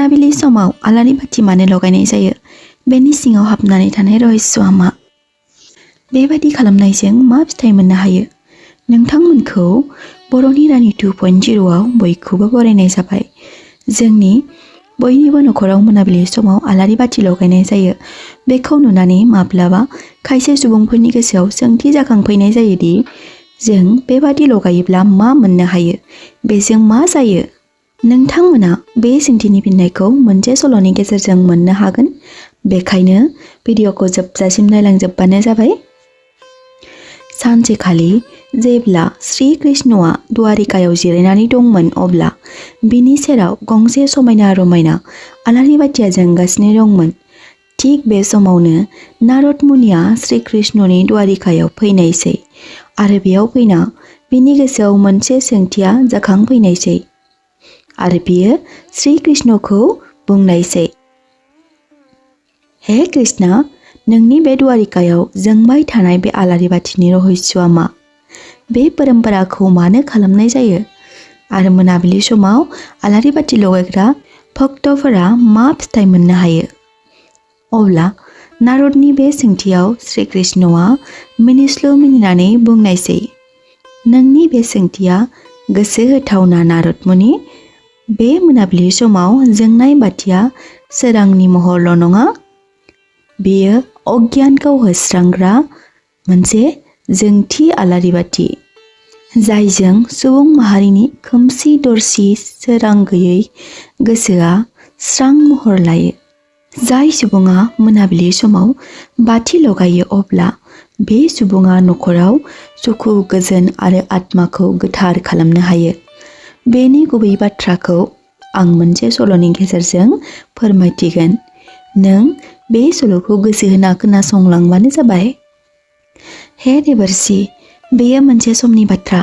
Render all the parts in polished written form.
मोनाबिलि समाव आलारि बाथि मानो लगायनाय जायो? बेनि सिङाव हाबनानै थानाय रहस्यआ मा? बेबादि खालामनायजों मा फिथाइ मोननो हायो? नोंथांमोनखौ बर'नि रानि 2.0आव बयखौबो बरायनाय जाबाय। जोंनि बयनिबो नखराव मोनाबिलि समाव आलारि बाथि लगायनाय जायो। बेखौ नुनानै माब्लाबा खायसे सुबुंफोरनि गोसोआव सोंथि जाखांफैनाय जायोदि जों बेबादि लगायोब्ला मा मोननो हायो? बेजों मा जायो? नोंथांमोना बे सोंथिनि फिननायखौ मोनसे सल'नि गेजेरजों मोननो हागोन। बेखायनो भिडिअखौ जोबजासिम नायलांजोबबानो जाबाय। सानसेखालि जेब्ला श्री कृष्णआ द्वारिकायाव जिरायनानै दंमोन अब्ला बिनि सेराव गंसे समायना रमायना आलारि बाथिया जोंगासिनो दंमोन। थिग बे समावनो नारद मुनिया श्री कृष्णनि द्वारिकायाव फैनायसै आरो बेयाव फैना बिनि गोसोआव मोनसे सोंथिया जाखांफैनायसै आरो बियो श्री कृष्णखौ बुंनायसै, हे कृष्ण, नोंनि बे द्वारिकायाव जोंबाय थानाय बे आलारि बाथिनि रहस्यआ मा? बे परम्पराखौ मानो खालामनाय जायो? आरो मोनाबिलि समाव आलारि बाथि लगायग्रा भक्तफोरा मा फिथाइ मोननो हायो? अब्ला नारदनि बे सोंथियाव श्री कृष्णआ मिनिस्लु मिनिनानै बुंनायसै, नोंनि बे सोंथिया गोसो होथावना नारद मुनि। बे मोनाबिलि समाव जोंनाय बाथिया सोरांनि महरल' नङा, बेयो अज्ञानखौ होस्रांग्रा मोनसे जोंथि आलारि बाथि, जायजों सुबुं माहारिनि खोमसि दरसि सोरां गैयै गोसोआ स्रां महर लायो। जाय सुबुङा मोनाबिलि समाव बाथि लगायो अब्ला बे सुबुङा नखराव सुखु गोजोन आरो आत्माखौ गोथार खालामनो हायो। बेनि गुबै बाथ्राखौ आं मोनसे सल'नि गेजेरजों फोरमायथिगोन। नों बे सल'खौ गोसो होना खोनासंलांबानो जाबाय। हे देवर्षि, बेयो मोनसे समनि बाथ्रा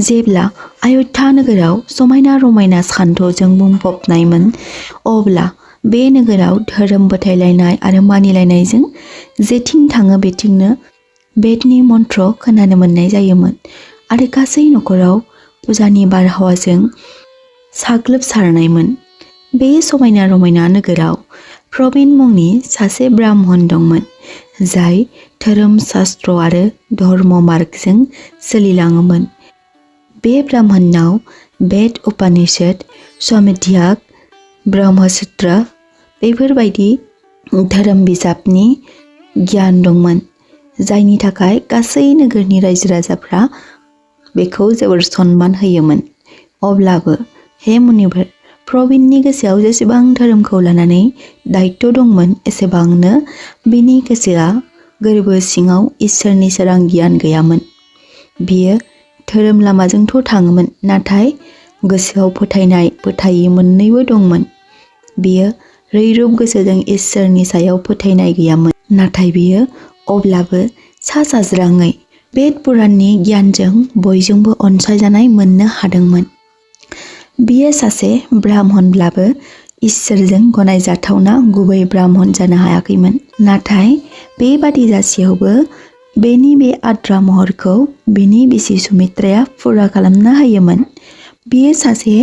जेब्ला अयोध्या नोगोराव समायना रमायना सान्थौजों बुंफबनायमोन। अब्ला बे नोगोराव धोरोम फोथायलायनाय आरो मानिलायनायजों जेथिं थाङो बेथिंनो बेदनि मन्त्र खोनानो मोननाय जायोमोन आरो गासै नखराव फुजानि बारहावाजों साग्लोबसारनायमोन। बे समायना रमायना नोगोराव प्रबिन मुंनि सासे ब्राह्मण दंमोन, जाय धोरोम शास्त्र आरो धर्म मार्गजों सोलिलाङोमोन। बे ब्राह्मणनाव बेद, उपनिषद, स्वाध्याय, ब्रह्मसूत्र बेफोरबायदि धोरोम बिजाबनि गियान दंमोन, जायनि थाखाय गासै नोगोरनि रायजो राजाफ्रा बेखौ जोबोर सनमान होयोमोन। अब्लाबो हे मुनिफोर, प्रबिननि गोसोआव जेसेबां धोरोमखौ लानानै दायित्व दंमोन एसेबांनो बिनि गोसोआ गोरबो सिङाव इसोरनि सोरां गियान गैयामोन। बियो धोरोम लामाजोंथ' थाङोमोन, नाथाय गोसोआव फोथायनाय फोथायि मोननैबो दंमोन। बियो रैरुब गोसोजों इसोरनि सायाव फोथायनाय गैयामोन, नाथाय बियो अब्लाबो सा साज्राङै बेद पुराणनि गियानजों बयजोंबो अनसायजानाय मोननो हादोंमोन। बियो सासे ब्राह्मणब्लाबो इसोरजों गनायजाथावना गुबै ब्राह्मण जानो हायाखैमोन। नाथाय बेबादि जासेयावबो बेनि बे आद्रा महरखौ बिनि बिसि सुमित्राया फुरा खालामना होयोमोन। बियो सासे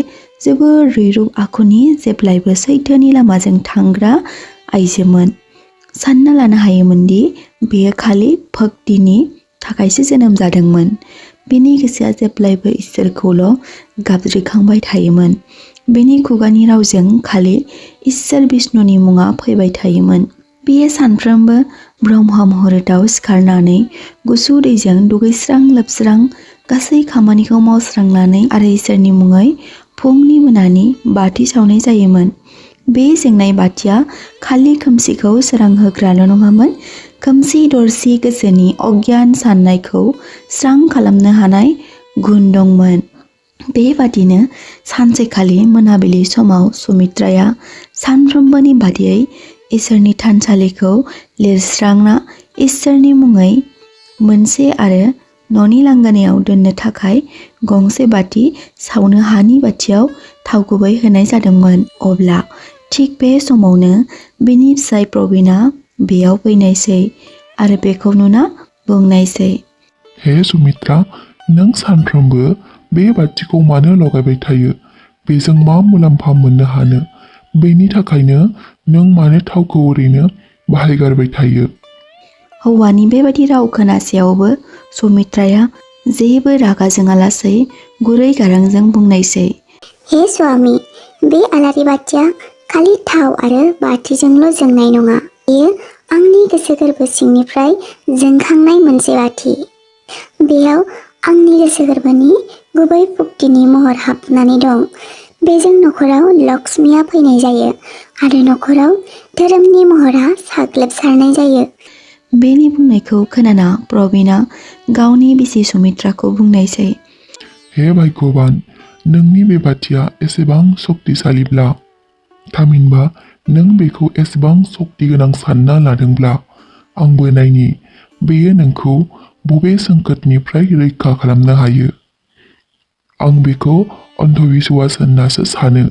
जोबोर रैरुब आखुनि जेब्लायबो सैथोनि लामाजों थांग्रा आइजोमोन। सानना लानो हायोमोनदि बेयो खालि भक्तिनि थाखायसो जोनोम जादोंमोन। बिनि गोसोआ जेब्लायबो इसोरखौल' गाबज्रिखांबाय थायोमोन। बिनि खुगानि रावजों खालि इसोर बिष्णुनि मुङा फैबाय थायोमोन। बियो सानफ्रोमबो ब्रह्म मुहुर्तआव सिखारनानै गुसु दैजों दुगैस्रां लोबस्रां गासै खामानिखौ मावस्रांनानै आरो इसोरनि मुङै फुंनि मोनानि बाथि सावनाय जायोमोन। बे जोंनाय बाथिया खालि खोमसिखौ सोरांहोग्राल' नङामोन, खोमसि दरसि गोसोनि अज्ञान साननायखौ स्रां खालामनो हानाय गुन दंमोन। बेबादिनो सानसेखालि मोनाबिलि समाव सुमित्राया सानफ्रोमबोनि बादियै इसोरनि थानसालिखौ लिरस्रांना इसोरनि मुङै मोनसे आरो न'नि लांगोनायाव दोननो थाखाय गंसे बाथि सावनो हानि बाथियाव थाव गुबै होनाय जादोंमोन। अब्ला थिग बे समावनो बिनि फिसाय प्रबिना बेयाव फैनायसै आरो बेखौ नुना बुंनायसै, हे सुमित्रा, नों सानफ्रोमबो बे बाथिखौ मानो लगायबाय थायो? बेजों मा मुलाम्फा मोननो हानो? बेनि थाखायनो नों मानो थावखौ ओरैनो बाहायगारबाय थायो? हौवानि बेबायदि राव खोनासेयावबो सुमित्राया जेबो रागा जोङालासै गुरै गारांजों बुंनायसै। हे स्वामी, बे आलारि बाथिया खालि थाव आरो बाथिजोंल' जोंनाय नङा। बेयो आंनि गोसो गोरबो सिंनिफ्राय जोंखांनाय मोनसे बाथि। बेयाव आंनि गोसो गोरबोनि गुबै भक्तिनि महर हाबनानै दं। बेजों नखराव लक्ष्मीया फैनाय जायो आरो नखराव धोरोमनि महरा साग्लोबसारनाय जायो। बेनि बुंनायखौ खोनाना प्रबिना गावनि बिसि सुमित्राखौ बुंनायसै। हे भाग्यबान, नोंनि बे बाथिया एसेबां सक्तिशालिब्ला, थामहिनबा नों बेखौ एसेबां सक्ति गोनां सानना लादोंब्ला, आंबो नायनि बेयो नोंखौ बबे संकटनिफ्राय रैखा खालामनो हायो। आं बेखौ अन्धविश्वास होननासो सानो।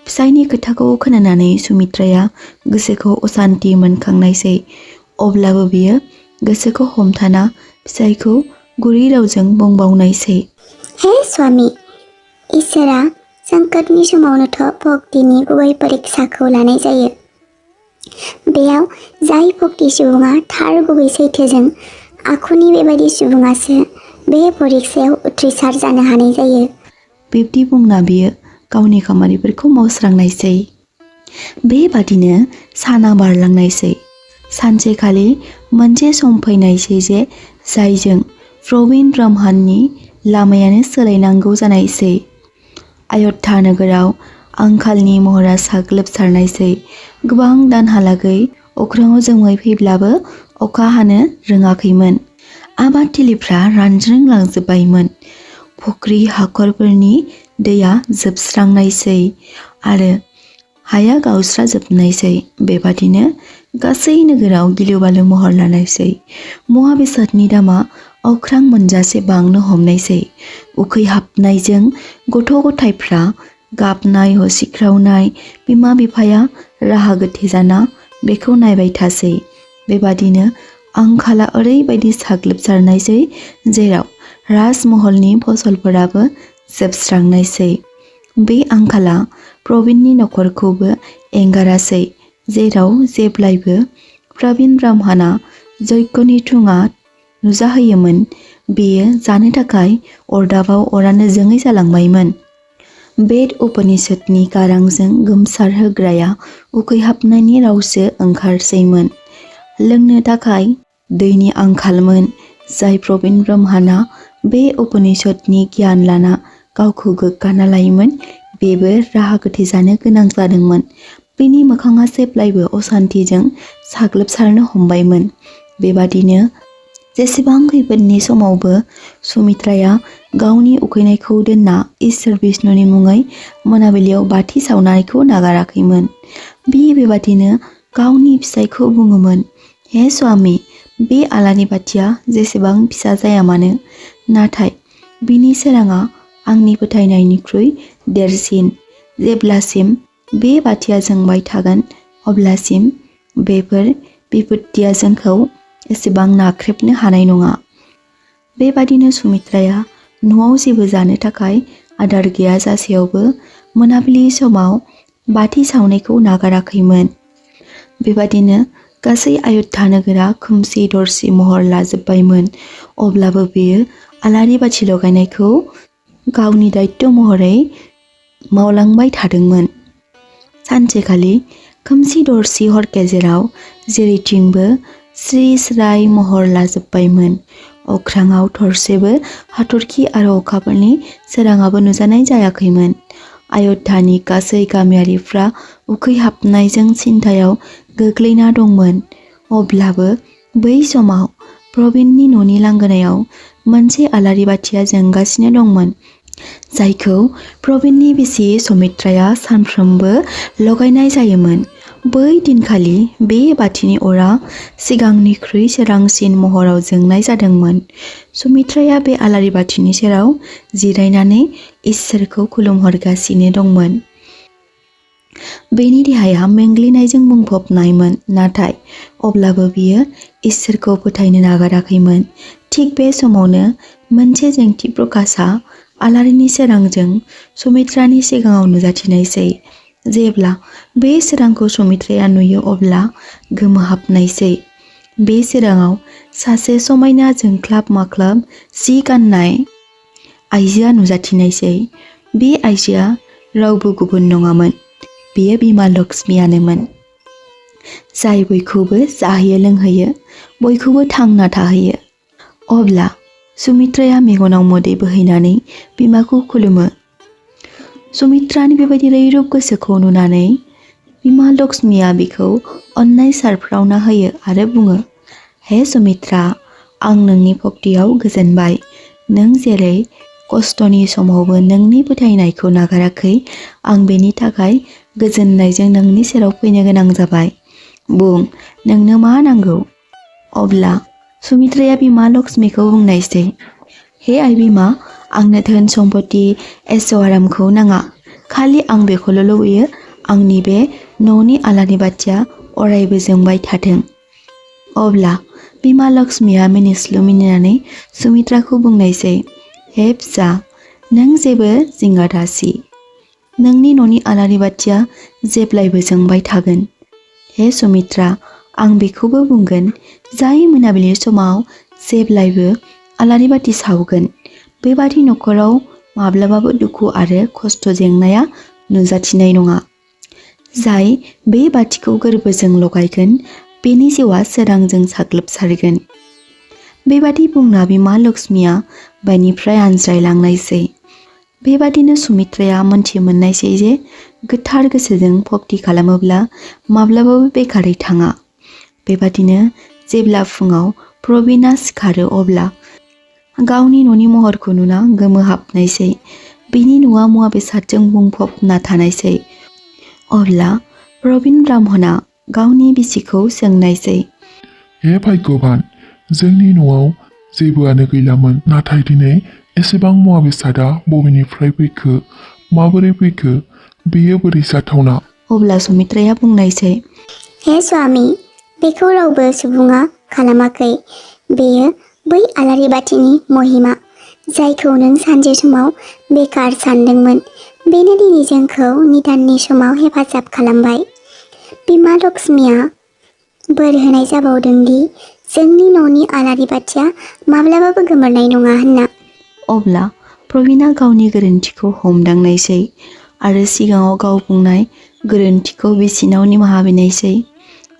फिसायनि खोथाखौ खोनानानै सुमित्राया गोसोखौ असान्ति मोनखांनायसै। अब्लाबो बियो गोसोखौ हमथाना फिसायखौ गुरै रावजों बुंबावनायसै। हे स्वामी, इसोरा संकटनि समावनोथ' भक्तिनि गुबै परिक्षाखौ लानाय जायो। बेयाव जाय भक्ति सुबुङा थार गुबै सैथोजों आखुनि बेबायदि सुबुङासो बे परिक्षायाव उथ्रिसार जानो हानाय जायो। बिब्दि बुंना बियो गावनि खामानिफोरखौ मावस्रांनायसै। बेबादिनो साना बारलांनायसै। सानसेखालि मोनसे सम फैनायसै जे जायजों प्रबिन ब्रह्मनि लामायानो सोलायनांगौ जानायसै। अयोध्या नोगोराव आंखालनि महरा साग्लोबसारनायसै। गोबां दानहालागै अख्राङाव जोमै फैब्लाबो अखा हानो रोङाखैमोन। आबाद थिलिफ्रा रानज्रिंलांजोब्बायमोन। फुख्रि हाखरफोरनि दैया जोबस्रांनायसै आरो हाया गावस्राजोबनायसै। बेबादिनो गासै नोगोराव गिलु बालु महर लानायसै। मुवा बेसादनि दामा अख्रां मोनजासे बांनो हमनायसै। उखैहाबनायजों गथ' गथायफ्रा गाबनाय हसिख्रावनाय, बिमा बिफाया राहा गोथे जाना बेखौ नायबाय थासै। बेबादिनो आंखाला ओरैबायदि साग्लोबसारनायसै जेराव राजमहलनि फसलफोराबो जोबस्रांनायसै। बे आंखाला प्रबिननि नखरखौबो एंगारासै, जेराव जेब्लायबो प्रबिन ब्राह्मणा यज्ञनि थुङा नुजाहोयोमोन बेयो जानो थाखाय अरदाबाव अरानो जोङै जालांबायमोन। बेद उपनिषदनि गारांजों गोमसारहोग्राया उखैहाबनायनि रावसो ओंखारसैमोन। लोंनो थाखाय दैनि आंखालमोन। जाय प्रबिन ब्रह्मणा बे उपनिषदनि गियान लाना गावखौ गोग्गाना लायोमोन बेबो राहा गोथे जानो गोनां जादोंमोन। बिनि मोखाङा जेब्लायबो असान्तिजों साग्लोबसारनो हमबायमोन। बेबादिनो जेसेबां खैफोदनि समावबो सुमित्राया गावनि उखैनायखौ दोनना इसोर बिष्णुनि मुङै मोनाबिलियाव बाथि सावनायखौ नागाराखैमोन। बेबादिनो गावनि फिसायखौ बुङोमोन, हे स्वामी, बे आलारि बाथिया जेसेबां फिसा जाया मानो, नाथाय बिनि सोराङा आंनि फोथायनायनिख्रुइ देरसिन। जेब्लासिम बे बाथिया जोंबाय थागोन अब्लासिम बेफोर बिपत्तिया जोंखौ एसेबां नाख्रेबनो हानाय नङा। बेबादिनो सुमित्राया न'आव जेबो जानो थाखाय आदार गैयाजासेयावबो मोनाबिलि समाव बाथि सावनायखौ नागाराखैमोन। बेबादिनो गासै अयोध्या नोगोरा खोमसि दरसि महर लाजोब्बायमोन। अब्लाबो बेयो आलारि बाथि लगायनायखौ गावनि दायित्व महरै मावलांबाय थादोंमोन। सानसेखालि खोमसि दरसि हर गेजेराव जेरैथिंबो स्रि स्राय महर लाजोब्बायमोन। अख्राङाव थरसेबो हाथरखि आरो अखाफोरनि सोराङाबो नुजानाय जायाखैमोन। अयोध्यानि गासै गामियारिफ्रा उखैहाबनायजों सिन्थायाव गोग्लैना दंमोन। अब्लाबो बै समाव प्रबिननि न'नि लांगोनायाव मोनसे आलारि बाथिया जोंगासिनो दंमोन, जायखौ प्रबिननि बिसि सुमित्राया सानफ्रोमबो लगायनाय जायोमोन। बै दिनखालि बे बाथिनि अरा सिगांनिख्रुइ सोरांसिन महराव जोंनाय जादोंमोन। सुमित्राया बे आलारि बाथिनि सेराव जिरायनानै इसोरखौ खुलुमहरगासिनो दंमोन। बेनि देहाया मेंग्लिनायजों बुंफबनायमोन, नाथाय अब्लाबो बियो इसोरखौ फोथायनो नागाराखैमोन। थिग बे समावनो मोनसे जोंथि प्रकाशा आलारिनि सोरांजों सुमित्रानि सिगाङाव नुजाथिनायसै। जेब्ला बे सोरांखौ सुमित्राया नुयो अब्ला गोमोहाबनायसै। बे सोराङाव सासे समायना जोंख्लाब माख्लाब सि गाननाय आइजोआ नुजाथिनायसै। बे आइजोआ रावबो गुबुन नङामोन, बेयो बिमा लक्ष्मीयानोमोन, जाय बयखौबो जाहोयो लोंहोयो, बयखौबो थांना थाहोयो। अब्ला सुमित्राया मेगनाव मोदै बोहैनानै बिमाखौ खुलुमो। सुमित्रानि बेबायदि रैरुब गोसोखौ नुनानै बिमा लक्ष्मीया बिखौ अननाय सारफ्रावना होयो आरो बुङो, हे सुमित्रा, आं नोंनि भक्तियाव गोजोनबाय। नों जेरै खस्थ'नि समावबो नोंनि फोथायनायखौ नागाराखै, आं बेनि थाखाय गोजोननायजों नोंनि सेराव फैनो गोनां जाबाय। बुं, नोंनो मा नांगौ? अब्ला सुमित्राया बिमा लक्ष्मीखौ बुंनायसै, हे आइ बिमा, आंनो धोन सम्पति ऐश्वरामखौ नाङा, खालि आं बेखौल' लुबैयो, आंनि बे न'नि आलारि बाथिया अरायबो जोंबाय थाथों। अब्ला बिमा लक्ष्मीया मिनिस्लु मिनिनानै सुमित्राखौ बुंनायसै, हे फिसा, नों जेबो जिंगा दासि, नोंनि न'नि आलारि बाथिया जेब्लायबो जोंबाय थागोन। हे सुमित्रा, आं बेखौबो बुंगोन, जाय मोनाबिलि समाव जेब्लायबो आलारि बाथि सावगोन, बेबादि न'खराव माब्लाबाबो दुखु आरो खस्थ' जेंनाया नुजाथिनाय नङा। जाय बे बाथिखौ गोरबोजों लगायगोन, बेनि जिउआ सोरांजों साग्लोबसारगोन। बेबादि बुंना बिमा लक्ष्मीया बेनिफ्राय आनज्रायलांनायसै। बेबादिनो सुमित्राया मोनथि मोननायसै जे गोथार गोसोजों भक्ति खालामोब्ला माब्लाबाबो बेखारै थाङा। बेबादिनो जेब्ला फुङाव प्रबिना सिखारो अब्ला गावनि न'नि महरखौ नुना गोमोहाबनायसै। बिनि न'आ मुवा बेसादजों बुंफबना थानायसै। अब्ला प्रबिन ब्राह्मणा गावनि बिसिखौ सोंनायसै, हे भाग्यबान, जोंनि न'आव जेबोआनो गैलामोन, नाथाय दिनै एसेबां मुवा बेसादा बबेनिफ्राय फैखो, माबोरै फैखो, बेयो बोरै जाथावना? अब्ला सुमित्राया बुंनायसै, हे स्वामी, बेखौ रावबो सुबुङा खालामाखै। बेयो बै आलारि बाथिनि महिमा, जायखौ नों सानसे समाव बेकार सानदोंमोन, बेनो दिनै जोंखौ निदाननि समाव हेफाजाब खालामबाय। बिमा लक्ष्मीया बोर होनाय जाबावदों दि जोंनि न'नि आलारि बाथिया माब्लाबाबो गोमोरनाय नङा होनना। अब्ला प्रबिना गावनि गोरोन्थिखौ हमदांनायसै आरो सिगाङाव गाव बुंनाय गोरोन्थिखौ बिसिनाव निमाहा बिनायसै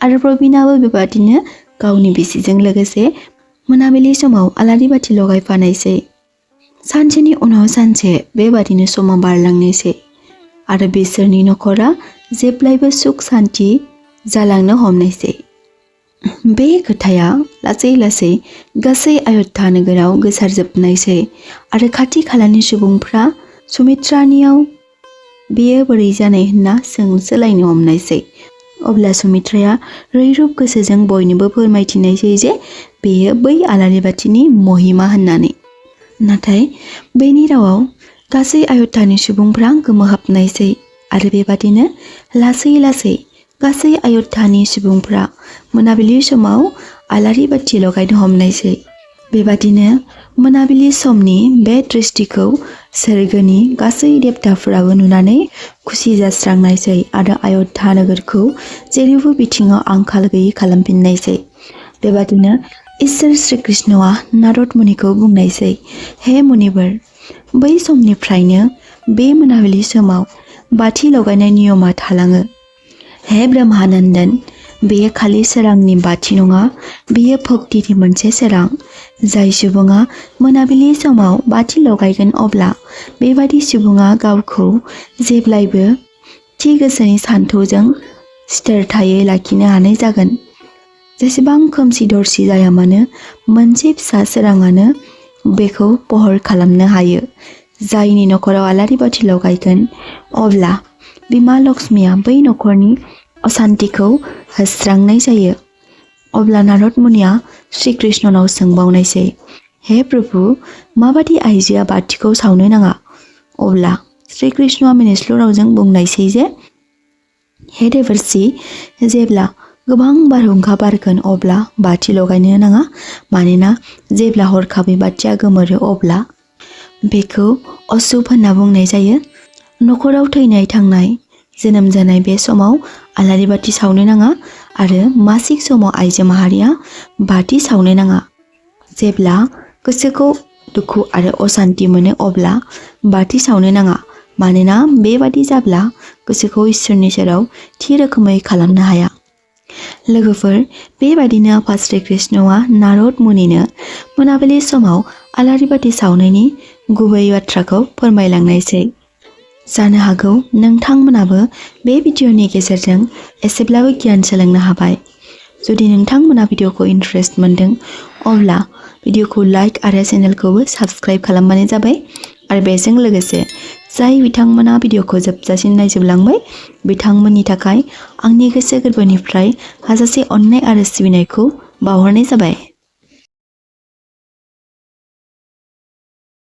आरो प्रबिनाबो बेबादिनो गावनि बिसिजों लोगोसे मोनाबिलि समाव आलारि बाथि लगायफानायसै। सानसेनि उनाव सानसे बेबादिनो समा बारलांनायसै आरो बिसोरनि न'खरा जेब्लायबो सुख सान्ति जालांनो हमनायसै। बे खोथाया लासै लासै गासै अयोध्या नोगोराव गोसारजोबनायसै आरो खाथि खालानि सुबुंफ्रा सुमित्रानियाव बेयो बोरै जानाय होनना सोंलायनो हमनायसै। अब्ला सुमित्राया रैरुब गोसोजों बयनोबो फोरमायथिनायसै जे बेयो बै आलारि बाथिनि महिमा होननानै। नाथाय बेनि रावाव गासै अयोध्यानि सुबुंफ्रा गोमोहाबनायसै आरो बेबादिनो लासै लासै गासै अयोध्यानि सुबुंफ्रा मोनाबिलि समाव आलारि बाथि लगायनो हमनायसै। बेबादिनो मोनाबिलि समनि बे दृष्टिखौ सोरगोनि गासै देबताफोराबो नुनानै खुसि जास्रांनायसै आरो अयोध्या नोगोरखौ जेरैबो बिथिङाव आंखाल गैयै खालामफिननायसै। बेबादिनो इसोर श्री कृष्णआ नारद मुनिखौ बुंनायसै, हे मुनिवर, बै समनिफ्रायनो बे मोनाबिलि समाव बाथि लगायनाय नियमा थालाङो। हे ब्रह्मानन्दन, बेयो खालि सोरांनि बाथि नङा, बेयो भक्तिनि मोनसे सोरां। जाय सुबुङा मोनाबिलि समाव बाथि लगायगोन अब्ला बेबादि सुबुङा गावखौ जेब्लायबो थि गोसोनि सान्थौजों सिथोरथायै लाखिनो हानाय जागोन। जेसेबां खोमसि दरसि जाया मानो, मोनसे फिसा सोराङानो बेखौ पहर खालामनो हायो। जायनि न'खराव आलारि बाथि लगायगोन अब्ला बिमा लक्ष्मीया बै न'खरनि असान्तिखौ होस्रांनाय जायो। अब्ला नारद मुनिया श्रीकृष्णनाव सोंबावनायसै, हे प्रभु, माबादि आइजोआ बाथिखौ सावनो नाङा? अब्ला श्रीकृष्णआ मिनिस्लु रावजों बुंनायसै जे, हे देवर्षि, जेब्ला गोबां बारहुंखा बारगोन अब्ला बाथि लगायनो नाङा, मानोना जेब्ला हरखाबै बाथिया गोमोरो अब्ला बेखौ अशुभ होनना बुंनाय जायो। न'खराव थैनाय थांनाय जोनोम जानाय बे समाव आलारि बाथि सावनो नाङा आरो मासिक समाव आइजो माहारिया बाथि सावनो नाङा। जेब्ला गोसोखौ दुखु आरो असान्ति मोनो अब्ला बाथि सावनो नाङा, मानोना बेबादि जाब्ला गोसोखौ इसोरनि सेराव थि रोखोमै खालामनो हाया। लोगोफोर, बेबादिनो आफा श्री कृष्णआ नारद मुनिनो मोनाबिलि समाव आलारि बाथि सावनायनि गुबै बाथ्राखौ फोरमायलांनायसै। जानो हागौ नोंथांमोनाबो बे भिडिअनि गेजेरजों एसेब्लाबो गियान सोलोंनो हाबाय। जुदि नोंथांमोना भिडिअखौ इन्टारेस्ट मोनदों अब्ला भिडिअखौ लाइक आरो चेनेलखौबो साबस्क्राइब खालामबानो जाबाय। आरो बेजों लोगोसे जाय बिथांमोना भिडिअखौ जोबजासिम नायजोबलांबाय बिथांमोननि थाखाय आंनि गोसो गोरबोनिफ्राय हाजासे अननाय आरो सिबिनायखौ बावहरनाय जाबाय।